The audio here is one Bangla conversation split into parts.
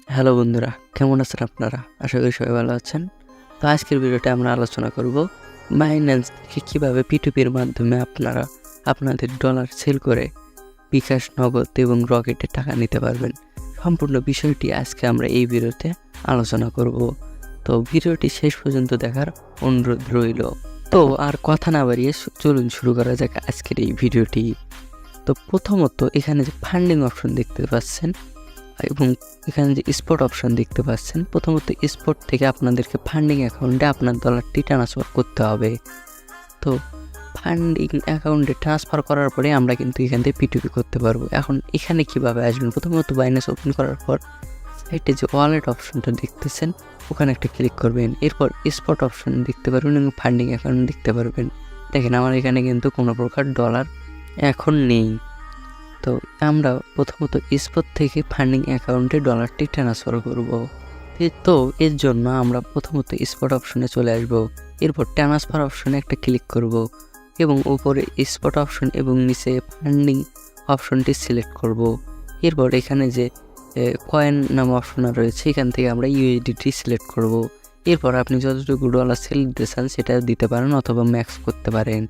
হ্যালো বন্ধুরা, কেমন আছেন আপনারা? আশা করি সবাই ভালো আছেন। তো আজকের ভিডিওতে আমরা আলোচনা করব বাইন্যান্স থেকে কীভাবে P2P-র মাধ্যমে আপনারা আপনাদের ডলার সেল করে বিকাশ, নগদ এবং রকেটে টাকা নিতে পারবেন। সম্পূর্ণ বিষয়টি আজকে আমরা এই ভিডিওতে আলোচনা করব। তো ভিডিওটি শেষ পর্যন্ত দেখার অনুরোধ রইল। তো আর কথা না বাড়িয়ে চলুন শুরু করা যাক আজকের এই ভিডিওটি। তো প্রথমত এখানে যে ফান্ডিং অপশন দেখতে পাচ্ছেন এবং এখানে যে স্পট অপশন দেখতে পাচ্ছেন, প্রথমত স্পট থেকে আপনাদেরকে ফান্ডিং অ্যাকাউন্টে আপনার ডলারটি ট্রান্সফার করতে হবে। তো ফান্ডিং অ্যাকাউন্টে ট্রান্সফার করার পরে আমরা কিন্তু এখান থেকে P2P করতে পারবো। এখন এখানে কিভাবে আসবেন? প্রথমত বাইন্যান্স ওপেন করার পর সাইটে যে ওয়ালেট অপশনটা দেখতেছেন ওখানে একটা ক্লিক করবেন। এরপর স্পট অপশন দেখতে পারবেন এবং ফান্ডিং অ্যাকাউন্ট দেখতে পারবেন। দেখেন আমার এখানে কিন্তু কোনো প্রকার ডলার এখন নেই। তো আমরা প্রথমত স্পট থেকে ফান্ডিং অ্যাকাউন্টে ডলারটি ট্রান্সফার করব। তো এর জন্য আমরা প্রথমত স্পট অপশনে চলে আসব। এরপর ট্রান্সফার অপশনে একটা ক্লিক করব এবং উপরে স্পট অপশন এবং নিচে ফান্ডিং অপশনটি সিলেক্ট করব। এরপর এখানে যে কয়েন নাম অপশন রয়েছে এখান থেকে আমরা USDT সিলেক্ট করব। এরপর আপনি যতটুকু ডলার সেল দিতে চান সেটা দিতে পারেন অথবা ম্যাক্স করতে পারেন।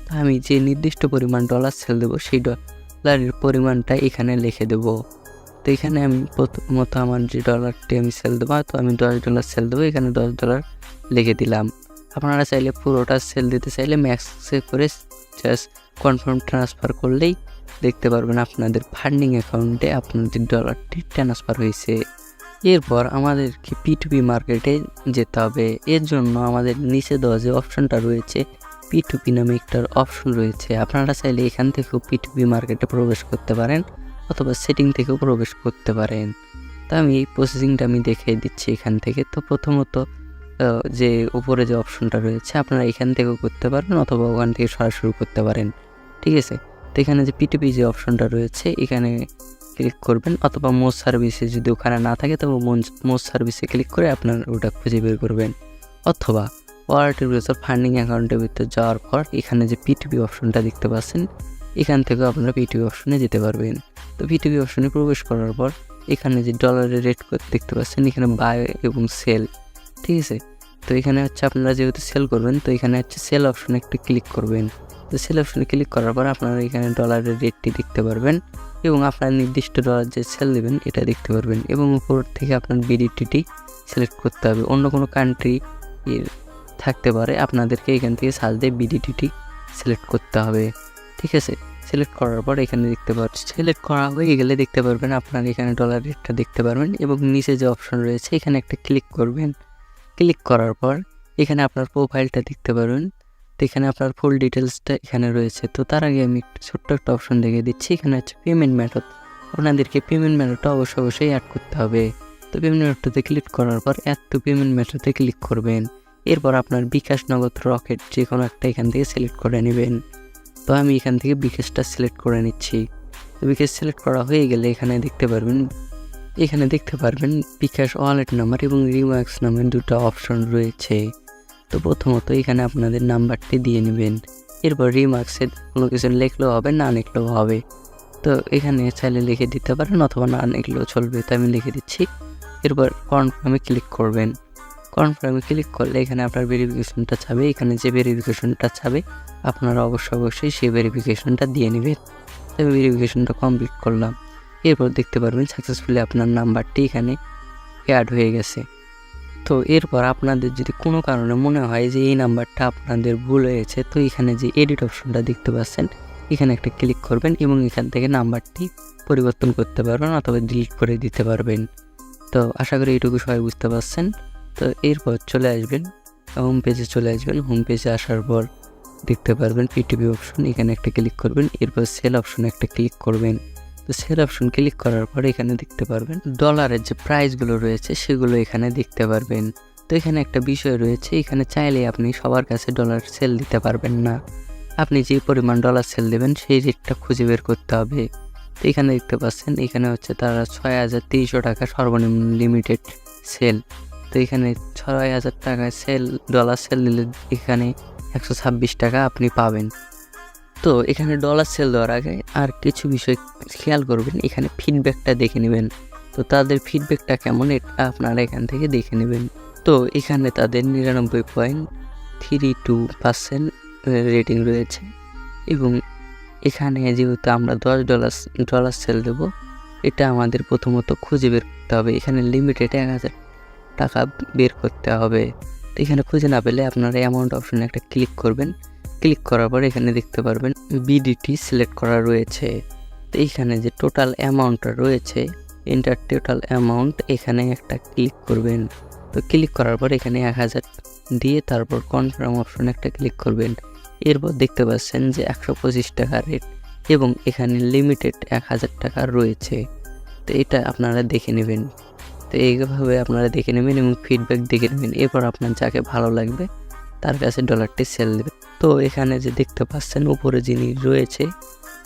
তো আমি যে নির্দিষ্ট পরিমাণ ডলার সেল দেবো সেই ডলারের পরিমাণটা এখানে লিখে দেব। তো এখানে আমি প্রথমত আমার যে ডলারটি আমি সেল দেবো, তো আমি $10 সেল দেবো, এখানে $10 লিখে দিলাম। আপনারা চাইলে পুরোটা সেল দিতে চাইলে ম্যাক্সে করে জাস্ট কনফার্ম ট্রান্সফার করলেই দেখতে পারবেন আপনাদের ফান্ডিং অ্যাকাউন্টে আপনাদের ডলারটি ট্রান্সফার হয়েছে। এরপর আমাদেরকে P2P মার্কেটে যেতে হবে। এর জন্য আমাদের নিচে দেওয়া যে অপশনটা রয়েছে P2P নামে একটা অপশন রয়েছে, আপনারা চাইলে এখান থেকেও P2P মার্কেটে প্রবেশ করতে পারেন অথবা সেটিং থেকেও প্রবেশ করতে পারেন। তো আমি এই প্রসেসিংটা আমি দেখিয়ে দিচ্ছি এখান থেকে। তো প্রথমত যে উপরে যে অপশনটা রয়েছে আপনারা এখান থেকেও করতে পারেন অথবা ওখান থেকে সরাসরি করতে পারেন, ঠিক আছে। তো এখানে যে P2P যে অপশনটা রয়েছে এখানে ক্লিক করবেন অথবা মোস্ট সার্ভিসে যদি ওখানে না থাকে তবে মোস্ট সার্ভিসে ক্লিক করে আপনার ওটা খুঁজে বের করবেন। অথবা ওয়ালেটের ভিতর ফান্ডিং অ্যাকাউন্টের ভিতরে যাওয়ার পর এখানে যে P2P অপশনটা দেখতে পাচ্ছেন এখান থেকেও আপনারা P2P অপশনে যেতে পারবেন। তো P2P অপশনে প্রবেশ করার পর এখানে যে ডলারের রেট দেখতে পাচ্ছেন এখানে বাই এবং সেল, ঠিক আছে। তো এখানে হচ্ছে আপনারা যেহেতু সেল করবেন তো এখানে হচ্ছে সেল অপশনে একটু ক্লিক করবেন। তো সেল অপশনে ক্লিক করার পর আপনারা এখানে ডলারের রেটটি দেখতে পারবেন এবং আপনার নির্দিষ্ট ডলার যে সেল দেবেন এটা দেখতে পারবেন এবং উপর থেকে আপনার BDTটি সিলেক্ট করতে হবে। অন্য কোনো কান্ট্রি থাকতে পারে, আপনাদেরকে এখান থেকে সার্চ দিয়ে BDTটি সিলেক্ট করতে হবে, ঠিক আছে। সিলেক্ট করার পর এখানে দেখতে পাচ্ছেন সিলেক্ট করা হয়ে গেলে দেখতে পারবেন আপনার এখানে ডলার রেটটা দেখতে পারবেন এবং নিচে যে অপশন রয়েছে এখানে একটা ক্লিক করবেন। ক্লিক করার পর এখানে আপনার প্রোফাইলটা দেখতে পারবেন। তো এখানে আপনার ফুল ডিটেলসটা এখানে রয়েছে। তো তার আগে আমি ছোট্ট একটা অপশন দেখে দিচ্ছি, এখানে হচ্ছে পেমেন্ট মেথড। আপনাদেরকে পেমেন্ট মেথডটা অবশ্যই অ্যাড করতে হবে। তো পেমেন্ট মেথডে ক্লিক করার পর অ্যাড টু পেমেন্ট মেথডে ক্লিক করবেন। এরপর আপনার বিকাশ, নগদ, রকেট যে কোনো একটা এখান থেকে সিলেক্ট করে নেবেন। তো আমি এখান থেকে বিকাশটা সিলেক্ট করে নিচ্ছি। তো বিকাশ সিলেক্ট করা হয়ে গেলে এখানে দেখতে পারবেন বিকাশ ওয়ালেট নাম্বার এবং রিম্যাক্স নামের দুটো অপশন রয়েছে। তো প্রথমত এখানে আপনাদের নাম্বারটি দিয়ে নেবেন। এরপর রিমার্কসে কোনো কিছু লিখলেও হবে, না লিখলেও হবে। তো এখানে চাইলে লিখে দিতে পারেন অথবা না লিখলেও চলবে, তো আমি লিখে দিচ্ছি। এরপর কনফার্মে ক্লিক করবেন। কনফার্মে ক্লিক করলে এখানে আপনার ভেরিফিকেশনটা চাবে। এখানে যে ভেরিফিকেশনটা চাবে আপনারা অবশ্যই সেই ভেরিফিকেশনটা দিয়ে নেবেন। তবে ভেরিফিকেশনটা কমপ্লিট করলাম। এরপর দেখতে পারবেন সাকসেসফুলি আপনার নাম্বারটি এখানে অ্যাড হয়ে গেছে। তো এরপর আপনাদের যদি কোনো কারণে মনে হয় যে এই নাম্বারটা আপনাদের ভুল হয়েছে তো এখানে যে এডিট অপশনটা দেখতে পাচ্ছেন এখানে একটা ক্লিক করবেন এবং এখান থেকে নাম্বারটি পরিবর্তন করতে পারবেন অথবা ডিলিট করে দিতে পারবেন। তো আশা করি এইটুকু সবাই বুঝতে পারছেন। তো এরপর চলে আসবেন হোম পেজে হোম পেজে আসার পর দেখতে পারবেন P2P অপশন, এখানে একটা ক্লিক করবেন। এরপর সেল অপশনে একটা ক্লিক করবেন। তো সেল অপশন ক্লিক করার পর এখানে দেখতে পারবেন ডলারের যে প্রাইসগুলো রয়েছে সেগুলো এখানে দেখতে পারবেন। তো এখানে একটা বিষয় রয়েছে, এখানে চাইলে আপনি সবার কাছে ডলার সেল দিতে পারবেন না। আপনি যে পরিমাণ ডলার সেল দেবেন সেই রেটটা খুঁজে বের করতে হবে। তো এখানে দেখতে পাচ্ছেন এখানে হচ্ছে তারা 6,300 টাকা সর্বনিম্ন লিমিটেড সেল। তো এখানে 6,000 টাকায় ডলার সেল দিলে এখানে 126 টাকা আপনি পাবেন। তো এখানে ডলার সেল দেওয়ার আগে আর কিছু বিষয় খেয়াল করবেন, এখানে ফিডব্যাকটা দেখে নেবেন। তো তাদের ফিডব্যাকটা কেমন এটা আপনারা এখান থেকে দেখে নেবেন। তো এখানে তাদের 99.32% রেটিং রয়েছে এবং এখানে যেহেতু আমরা $10 সেল দেবো, এটা আমাদের প্রথমত খুঁজে বের করতে হবে। এখানে লিমিটেড 1000 টাকা বের করতে হবে। তো এখানে খুঁজে না পেলে আপনারা অ্যামাউন্ট অপশনে একটা ক্লিক করবেন। ক্লিক করার পর এখানে দেখতে পারবেন বিডিটি সিলেক্ট করা রয়েছে। তো এইখানে যে টোটাল অ্যামাউন্টটা রয়েছে, এন্টার টোটাল অ্যামাউন্ট, এখানে একটা ক্লিক করবেন। তো ক্লিক করার পর এখানে 1000 দিয়ে তারপর কনফার্ম অপশনে একটা ক্লিক করবেন। এরপর দেখতে পাচ্ছেন যে 125 টাকা রেট এবং এখানে লিমিটেড 1000 টাকা রয়েছে। তো এটা আপনারা দেখে নেবেন। তো এইভাবে আপনারা দেখে নেবেন এবং ফিডব্যাক দেখে নেবেন। এরপর আপনার যাকে ভালো লাগবে তার কাছে ডলারটি সেল দেবে। তো এখানে যে দেখতে পাচ্ছেন উপরে যিনি রয়েছে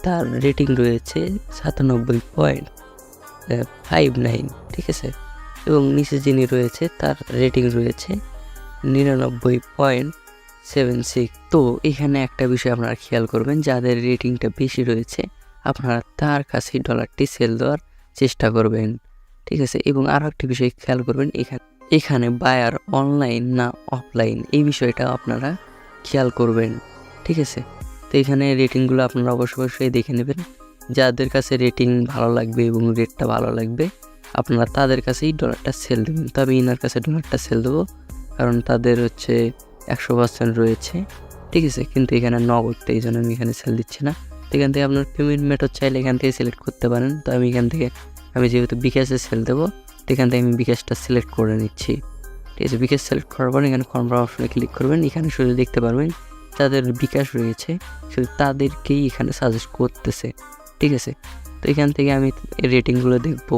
তার রেটিং রয়েছে 97.59, ঠিক আছে, এবং নিচে যিনি রয়েছে তার রেটিং রয়েছে 99.76। তো এখানে একটা বিষয় আপনারা খেয়াল করবেন, যাদের রেটিংটা বেশি রয়েছে আপনারা তার কাছেই ডলারটি সেল দেওয়ার চেষ্টা করবেন, ঠিক আছে। এবং আরও একটি বিষয় খেয়াল করবেন, এখানে বায়ার অনলাইন না অফলাইন এই বিষয়টা আপনারা খেয়াল করবেন, ঠিক আছে। তো এখানে রেটিংগুলো আপনারা অবশ্যই দেখে নেবেন। যাদের কাছে রেটিং ভালো লাগবে এবং রেটটা ভালো লাগবে আপনারা তাদের কাছেই ডলারটা সেল দেবেন। তো আমি ইনার কাছে ডলারটা সেল দেবো, কারণ তাদের হচ্ছে 100% রয়েছে, ঠিক আছে। কিন্তু এখানে নগদটা, এই জন্য আমি এখানে সেল দিচ্ছি না। তো এখান থেকে আপনার পেমেন্ট মেথড চাইলে এখান থেকে সিলেক্ট করতে পারেন। তো আমি এখান থেকে যেহেতু বিকাশে সেল দেবো, তো এখান থেকে আমি বিকাশটা সিলেক্ট করে নিচ্ছি, ঠিক আছে। বিকাশ সিলেক্ট করার পর এখানে কনফার্ম অপশনে ক্লিক করবেন। এখানে শুধু দেখতে পারবেন যাদের বিকাশ রয়েছে শুধু তাদেরকেই এখানে সাজেস্ট করতেছে, ঠিক আছে। তো এখান থেকে আমি রেটিংগুলো দেখবো।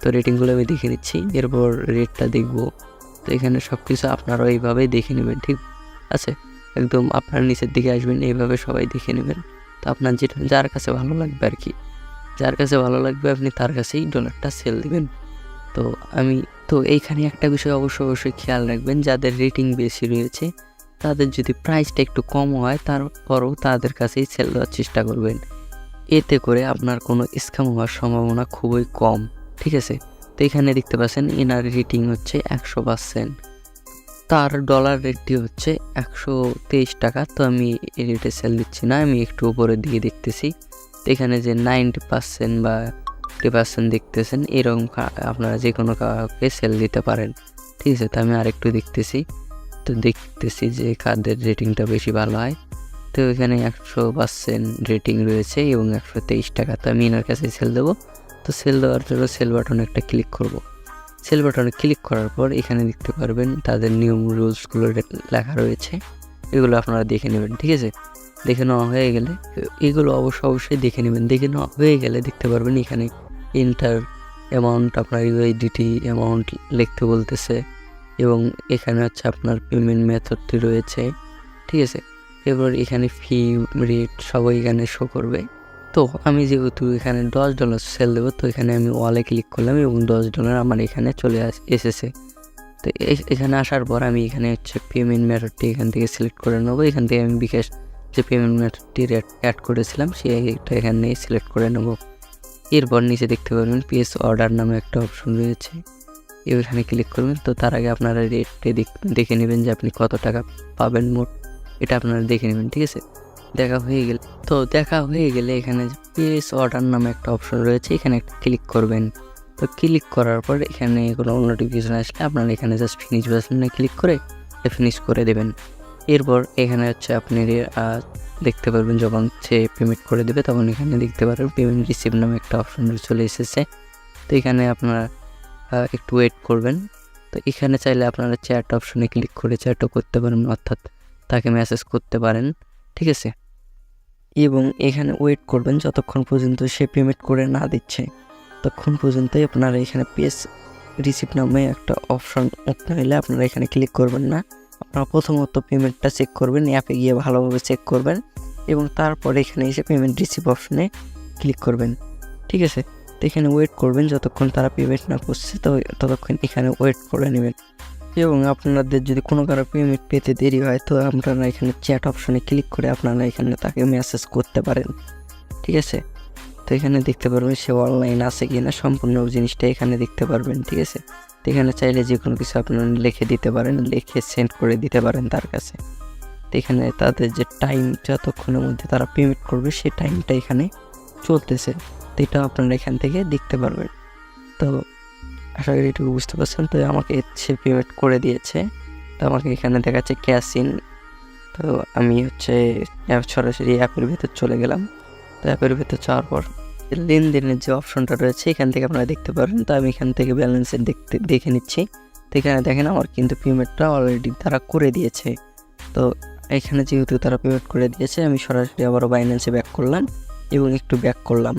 তো রেটিংগুলো আমি দেখে নিচ্ছি, এরপর রেটটা দেখবো। তো এখানে সব কিছু আপনারা এইভাবেই দেখে নেবেন, ঠিক আছে। একদম আপনার নিচের দিকে আসবেন, এইভাবে সবাই দেখে নেবেন। তো আপনার যার কাছে ভালো লাগবে আর কি, যার কাছে ভালো লাগবে আপনি তার কাছেই ডলারটা সেল দেবেন। তো এইখানে একটা বিষয় অবশ্যই খেয়াল রাখবেন, যাদের রেটিং বেশি রয়েছে তাদের যদি প্রাইসটা একটু কম হয় তারপরও তাদের কাছেই সেল দেওয়ার চেষ্টা করবেন। এতে করে আপনার কোনো স্ক্যাম হওয়ার সম্ভাবনা খুবই কম, ঠিক আছে। তো এখানে দেখতে পাচ্ছেন এনার রেটিং হচ্ছে 100%, তার ডলার রেটটি হচ্ছে 123 টাকা। তো আমি এই রেটে সেল দিচ্ছি না, আমি একটু উপরের দিকে দেখতেছি। তো এখানে যে 90% বা 50% দেখতেছেন, এরকম আপনারা যে কোনো কাউকে সেল দিতে পারেন, ঠিক আছে। তো আমি আরেকটু দেখতেছি, তো দেখতেছি যে কাদের রেটিংটা বেশি ভালো হয়। তো এখানে 100% রেটিং রয়েছে এবং 123 টাকা। তো আমি এনার কাছে সেল দেবো। তো সেল দেওয়ার জন্য সেল বাটনে একটা ক্লিক করব। সেল বাটনে ক্লিক করার পর এখানে দেখতে পারবেন তাদের নিয়ম রুলসগুলো লেখা রয়েছে, এগুলো আপনারা দেখে নেবেন, ঠিক আছে। দেখে নেওয়া হয়ে গেলে এগুলো অবশ্যই দেখে নেবেন। দেখে নেওয়া হয়ে গেলে দেখতে পারবেন এখানে এন্টার অ্যামাউন্ট, আপনার ইউএসডিটি অ্যামাউন্ট লিখতে বলতেছে এবং এখানে হচ্ছে আপনার পেমেন্ট মেথডটি রয়েছে, ঠিক আছে। এবার এখানে ফি রেট সবাই এখানে শো করবে। তো আমি যেহেতু এখানে $10 সেল দেবো, তো এখানে আমি ওয়ালে ক্লিক করলাম এবং $10 আমার এখানে চলে এসেছে। তো এখানে আসার পর আমি এখানে হচ্ছে পেমেন্ট মেথডটি এখান থেকে সিলেক্ট করে নেবো। এখান থেকে আমি বিকাশ যে পেমেন্ট মেথডটি অ্যাড করেছিলাম সেইটা এখানে সিলেক্ট করে নেবো। এরপর নিচে দেখতে পারবেন পেজ অর্ডার নামে একটা অপশন রয়েছে, এখানে ক্লিক করবেন। তো তার আগে আপনারা রেটটি দেখে নেবেন যে আপনি কত টাকা পাবেন মোট, এটা আপনারা দেখে নেবেন, ঠিক আছে। দেখা হয়ে গেলে এখানে পেজ অর্ডার নামে একটা অপশন রয়েছে, এখানে একটা ক্লিক করবেন। তো ক্লিক করার পর এখানে কোনো নোটিফিকেশন আসলে আপনারা এখানে জাস্ট ফিনিশ বাটনে ক্লিক করে ফিনিশ করে দেবেন। এরপর এখানে হচ্ছে আপনি দেখতে পারবেন যখন সে পেমেন্ট করে দেবে তখন এখানে দেখতে পারবেন পেমেন্ট রিসিভ নামে একটা অপশন চলে এসেছে। তো এখানে আপনারা একটু ওয়েট করবেন। তো এখানে চাইলে আপনারা চ্যাট অপশনে ক্লিক করে চ্যাটও করতে পারেন, অর্থাৎ তাকে মেসেজ করতে পারেন, ঠিক আছে। এবং এখানে ওয়েট করবেন যতক্ষণ পর্যন্ত সে পেমেন্ট করে না দিচ্ছে, ততক্ষণ পর্যন্তই আপনারা এখানে পেজ রিসিপ্ট নামে একটা অপশন ওপেন হলে আপনারা এখানে ক্লিক করবেন না। আপনারা প্রথমত পেমেন্টটা চেক করবেন, অ্যাপে গিয়ে ভালোভাবে চেক করবেন এবং তারপরে এখানে এসে পেমেন্ট রিসিভ অপশনে ক্লিক করবেন, ঠিক আছে। তো এখানে ওয়েট করবেন যতক্ষণ তারা পেমেন্ট না করছে, তো ততক্ষণ এখানে ওয়েট করে নেবেন। এবং আপনাদের যদি কোনো কারো পেমেন্ট পেতে দেরি হয় তো আপনারা এখানে চ্যাট অপশনে ক্লিক করে আপনারা এখানে তাকে মেসেজ করতে পারেন, ঠিক আছে। তো এখানে দেখতে পারবেন সে অনলাইন আছে কিনা, সম্পূর্ণ জিনিসটা এখানে দেখতে পারবেন, ঠিক আছে। তো এখানে চাইলে যে কোনো কিছু আপনারা লিখে দিতে পারেন, লিখে সেন্ড করে দিতে পারেন তার কাছে। তো এখানে তাদের যে টাইম, যতক্ষণের মধ্যে তারা পেমেন্ট করবে সেই টাইমটা এখানে চলতেছে, তো এটা আপনারা এখান থেকে দেখতে পারবেন। তো আশা করি এটুকু বুঝতে পারছেন। তো আমাকে সে পেমেন্ট করে দিয়েছে, তো আমাকে এখানে দেখাচ্ছে ক্যাশ ইন। তো আমি সরাসরি অ্যাপের ভিতর চলে গেলাম। তো অ্যাপের ভিতর যাওয়ার পর লেনদেনের যে অপশনটা রয়েছে এখান থেকে আপনারা দেখতে পারেন। তো আমি এখান থেকে ব্যালেন্সের দেখে নিচ্ছি। তো এখানে দেখেন আমার কিন্তু পেমেন্টটা অলরেডি তারা করে দিয়েছে। তো এখানে যেহেতু তারা পেমেন্ট করে দিয়েছে, আমি সরাসরি আবারও বাইন্যান্সে ব্যাক করলাম এবং একটু ব্যাক করলাম।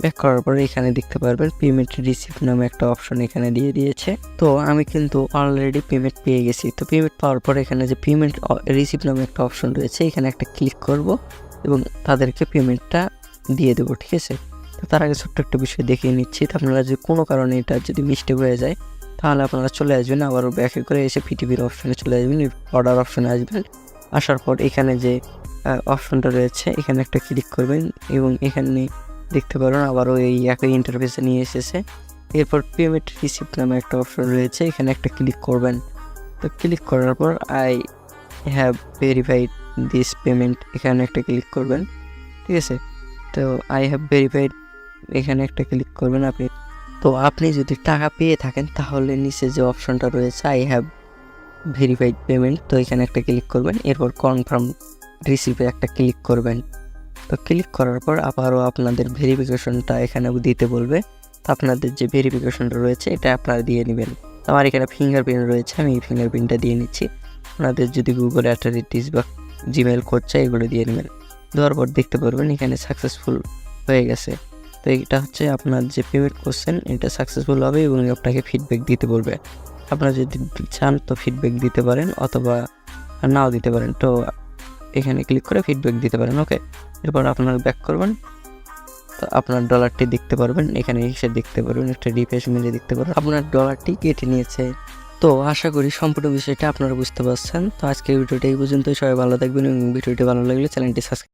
ব্যাক করার পরে এখানে দেখতে পারবেন পেমেন্ট রিসিপ্ট নামে একটা অপশন এখানে দিয়ে দিয়েছে। তো আমি কিন্তু অলরেডি পেমেন্ট পেয়ে গেছি। তো পেমেন্ট পাওয়ার পরে এখানে যে পেমেন্ট রিসিপ্ট নামে একটা অপশন রয়েছে, এখানে একটা ক্লিক করব এবং তাদেরকে পেমেন্টটা দিয়ে দেবো, ঠিক আছে। তো তার আগে ছোট্ট একটা বিষয় দেখিয়ে নিচ্ছি। তো আপনারা যদি কোনো কারণে এটা যদি মিস্টেক হয়ে যায়, তাহলে আপনারা চলে আসবেন, আবারও ব্যাকে করে এসে পিটিপির অপশনে চলে আসবেন, অর্ডার অপশনে আসবেন। আসার পর এখানে যে অপশনটা রয়েছে এখানে একটা ক্লিক করবেন এবং এখানে দেখতে পারেন আবারও এই একই ইন্টারফেসে নিয়ে এসেছে। এরপর পেমেন্ট রিসিপ্ট নামে একটা অপশন রয়েছে, এখানে একটা ক্লিক করবেন। তো ক্লিক করার পর I have verified this payment, এখানে একটা ক্লিক করবেন, ঠিক আছে। তো আই হ্যাভ ভেরিফাইড এখানে একটা ক্লিক করবেন আপনি। তো আপনি যদি টাকা পেয়ে থাকেন তাহলে নিচে যে অপশনটা রয়েছে আই হ্যাভ ভেরিফাইড পেমেন্ট, তো এখানে একটা ক্লিক করবেন। এরপর কনফার্ম রিসিভে একটা ক্লিক করবেন। তো ক্লিক করার পর আবারও আপনাদের ভেরিফিকেশনটা এখানে দিতে বলবে। তো আপনাদের যে ভেরিফিকেশনটা রয়েছে এটা আপনারা দিয়ে নেবেন। আমার এখানে ফিঙ্গারপ্রিন্ট রয়েছে, আমি এই ফিঙ্গারপ্রিন্টটা দিয়ে নিচ্ছি। আপনাদের যদি গুগল অ্যাথরিটিস বা জিমেল কোড চাই এগুলো দিয়ে নেবেন। দেওয়ার পর দেখতে পারবেন এখানে সাকসেসফুল হয়ে গেছে। তো এটা হচ্ছে আপনার যে পেমেন্ট করছেন এটা সাকসেসফুল হবে এবং আপনাকে ফিডব্যাক দিতে বলবে। আপনারা যদি চান তো ফিডব্যাক দিতে পারেন অথবা নাও দিতে পারেন। তো এখানে ক্লিক করে ফিডব্যাক দিতে পারেন, ওকে। এরপর আপনারা ব্যাক করবেন। তো আপনার ডলারটি দেখতে পারবেন, এখানে এসে দেখতে পারবেন, একটা রিফ্রেশ মেরে দেখতে পারবেন আপনার ডলারটি কেটে নিয়েছে। তো আশা করি সম্পূর্ণ বিষয়টা আপনারা বুঝতে পারছেন। তো আজকের ভিডিওটা এই পর্যন্তই। সবাই ভালো থাকবেন এবং ভিডিওটি ভালো লাগলে চ্যানেলটি সাবস্ক্রাইব